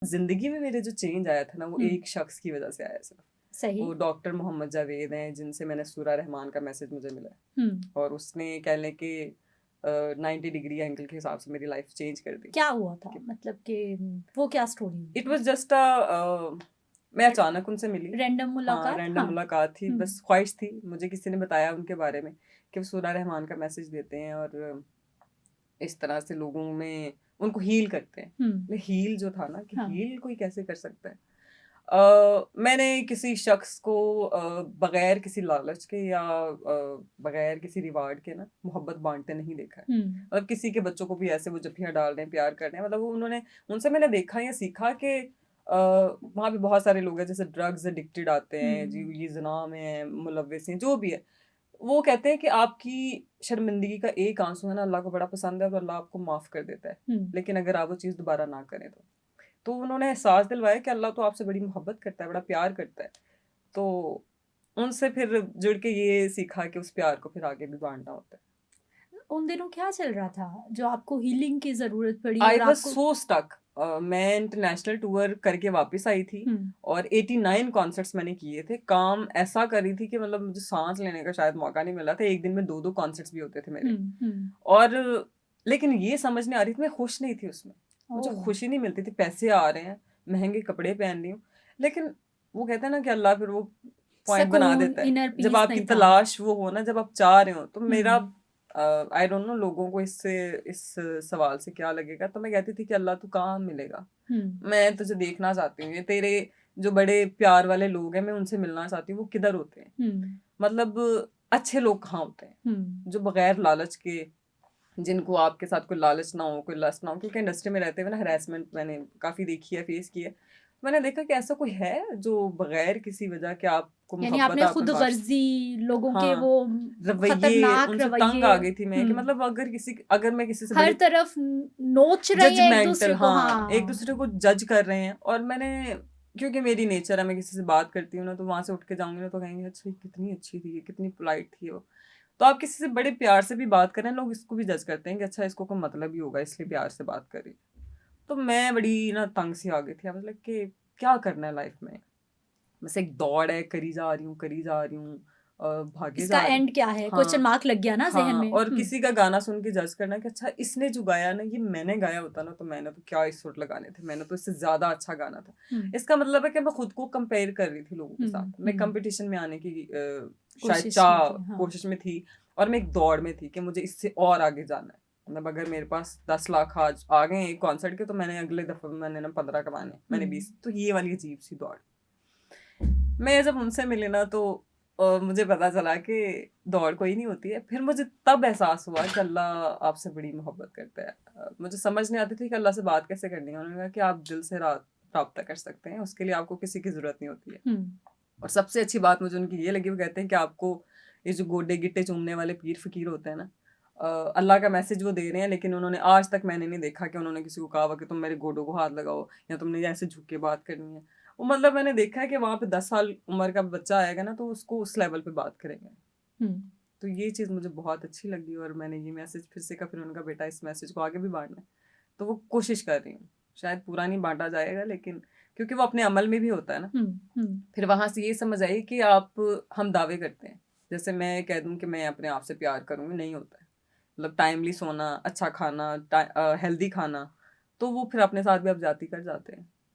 जिंदगी में मेरे जो चेंज आया था ना वो हम्म। एक शख्स की वजह से आया सिर्फ। सही। वो डॉक्टर मोहम्मद जावेद हैं जिनसे मैंने सूरा रहमान का मैसेज मुझे मिला है। हम्म। और उसने कह लें कि 90 डिग्री एंगल के हिसाब से मेरी लाइफ चेंज कर दी। क्या हुआ था, मतलब कि वो क्या स्टोरी हुई इट थी? वाज जस्ट मैं अचानक उनसे मिली। रैंडम हाँ, मुलाकात, रैंडम हाँ। मुलाकात थी, हम्म। बस ख्वाहिश थी। मुझे किसी ने बताया उनके बारे में कि वो सूरा रहमान का मैसेज देते हैं और इस तरह से लोगों में उनको हील करते हैं। हील जो था ना कि हाँ। हील कोई कैसे कर सकता है। मैंने किसी शख्स को बगैर किसी लालच के या बगैर किसी रिवार्ड के ना मोहब्बत बांटते नहीं देखा है। मतलब किसी के बच्चों को भी ऐसे वो जफ्फियाँ डाल रहे हैं, प्यार कर रहे हैं, मतलब वो उन्होंने उनसे मैंने देखा या सीखा कि वहाँ पे बहुत सारे लोग हैं जैसे ड्रग्स एडिक्टेड आते हैं जी, ये जना में है, मुलव्वस हैं, जो भी है। वो कहते हैं कि आपकी शर्मिंदगी का एक आंसू है ना अल्लाह को बड़ा पसंद है तो अल्लाह आपको माफ कर देता है, लेकिन अगर आप वो चीज़ दोबारा ना करें तो उन्होंने एहसास दिलवाया कि अल्लाह तो आपसे बड़ी मोहब्बत करता है, बड़ा प्यार करता है। तो उनसे फिर जुड़ के ये सीखा कि उस प्यार को फिर आगे भी बांटना होता है। उन दिनों क्या चल रहा था जो आपको हीलिंग की जरूरत पड़ी आई और वॉज आपको? सो स्टक। मैं इंटरनेशनल टूर करके वापस आई थी और 89 कॉन्सर्ट्स मैंने किए थे। काम ऐसा कर रही थी कि मतलब मुझे सांस लेने का शायद मौका नहीं मिला था। एक दिन में 2-2 कॉन्सर्ट्स भी होते थे मेरे। और लेकिन ये समझ नहीं आ रही थी, मैं खुश नहीं थी उसमें। मुझे खुशी नहीं मिलती थी। पैसे आ रहे हैं, महंगे कपड़े पहन रही हूँ, लेकिन वो कहते हैं ना कि अल्लाह फिर वो पॉइंट बना सुकून, देता है। इनर जब पीस आपकी नहीं था। तलाश वो हो ना, जब आप चाह रहे हो, तो मेरा आई डोंट नो लोगों को इससे इस सवाल से क्या लगेगा। तो मैं कहती थी कि अल्लाह तू कहाँ मिलेगा, मैं तुझे देखना चाहती हूँ। ये तेरे जो बड़े प्यार वाले लोग हैं मैं उनसे मिलना चाहती हूँ, वो किधर होते हैं। मतलब अच्छे लोग कहाँ होते हैं जो बगैर लालच के, जिनको आपके साथ कोई लालच ना हो, कोई लस्ट ना हो। क्योंकि इंडस्ट्री में रहते हुए ना हरासमेंट मैंने काफ़ी देखी है, फेस की है। मैंने देखा कि ऐसा कोई है जो बगैर किसी वजह के आपको यानी मोहब्बत आपने आप में खुद बांट। गर्जी लोगों के हाँ, वो रवैये खतरनाक उनसे तंग रवैये। आ गई थी मैं कि मतलब अगर मैं किसी से हर बड़े तरफ नोच रहे हैं एक जजमेंटल, दूसरे को, हाँ, एक हाँ। दूसरे को जज कर रहे हैं। और मैंने, क्योंकि मेरी नेचर है, मैं किसी से बात करती हूँ ना तो वहां से उठ के जाऊंगी ना तो कहेंगे अच्छा ये कितनी अच्छी थी, ये कितनी पोलाइट थी वो। तो आप किसी से बड़े प्यार से भी बात करें, लोग इसको भी जज करते हैं कि अच्छा इसको कोई मतलब ही होगा इसलिए प्यार से बात करी। तो मैं बड़ी ना तंग सी आ गई थी। मतलब कि क्या करना है लाइफ में, बस एक दौड़ है, करी जा रही हूँ, करी जा रही हूँ, भागे इसका जा रही हूँ। एंड क्या है, क्वेश्चन हाँ, मार्क लग गया ना जहन हाँ। में। और किसी का गाना सुन के जज करना कि अच्छा इसने जो गाया ना ये मैंने गाया होता ना तो मैंने तो क्या इस सुर लगाने थे, मैंने तो इससे ज्यादा अच्छा गाना था। इसका मतलब है कि मैं खुद को कंपेयर कर रही थी लोगों के साथ। मैं कंपटीशन में आने की शायद कोशिश में थी, हाँ। कोशिश में थी। और मैं एक दौड़ में थी कि मुझे इससे और आगे जाना है। मतलब अगर मेरे पास 10 लाख आज आ गए एक कॉन्सर्ट के तो मैंने अगले दफे मैंने ना 15 कमाने, मैंने 20। तो ये वाली अजीब सी दौड़। मैं जब उनसे मिली ना तो मुझे पता चला कि दौड़ कोई नहीं होती है। फिर मुझे तब एहसास हुआ कि अल्लाह आपसे बड़ी मोहब्बत करता है। मुझे समझ नहीं आती थी कि अल्लाह से बात कैसे करनी है। उन्होंने कहा कि आप दिल से राब्ता कर सकते हैं, उसके लिए आपको किसी की ज़रूरत नहीं होती है। और सबसे अच्छी बात मुझे उनकी ये लगी, वो कहते हैं कि आपको ये जो गोडे गिट्टे चूमने वाले पीर फकीर होते हैं ना, अल्लाह का मैसेज वो दे रहे हैं, लेकिन उन्होंने आज तक मैंने नहीं देखा कि उन्होंने किसी को कहा हुआ कि तुम मेरे गोडों को हाथ लगाओ या तुमने ऐसे झुक के बात करनी है। वो मतलब मैंने देखा है कि वहाँ पे 10 साल उम्र का बच्चा आएगा ना तो उसको उस लेवल पे बात करेंगे। तो ये चीज़ मुझे बहुत अच्छी लगी और मैंने ये मैसेज फिर से कहा, फिर उनका बेटा इस मैसेज को आगे भी बांटना है। तो वो कोशिश कर रही हूँ, शायद पूरा नहीं बांटा जाएगा लेकिन क्योंकि वो अपने अमल में भी होता है ना। फिर वहां से ये समझ आई कि हम दावे करते हैं, जैसे मैं कह दूं कि मैं अपने आप से प्यार करूंगी, नहीं होता है। मतलब टाइमली सोना, अच्छा खाना, हेल्दी खाना, तो वो फिर अपने साथ भी आप जाती कर जाते हैं।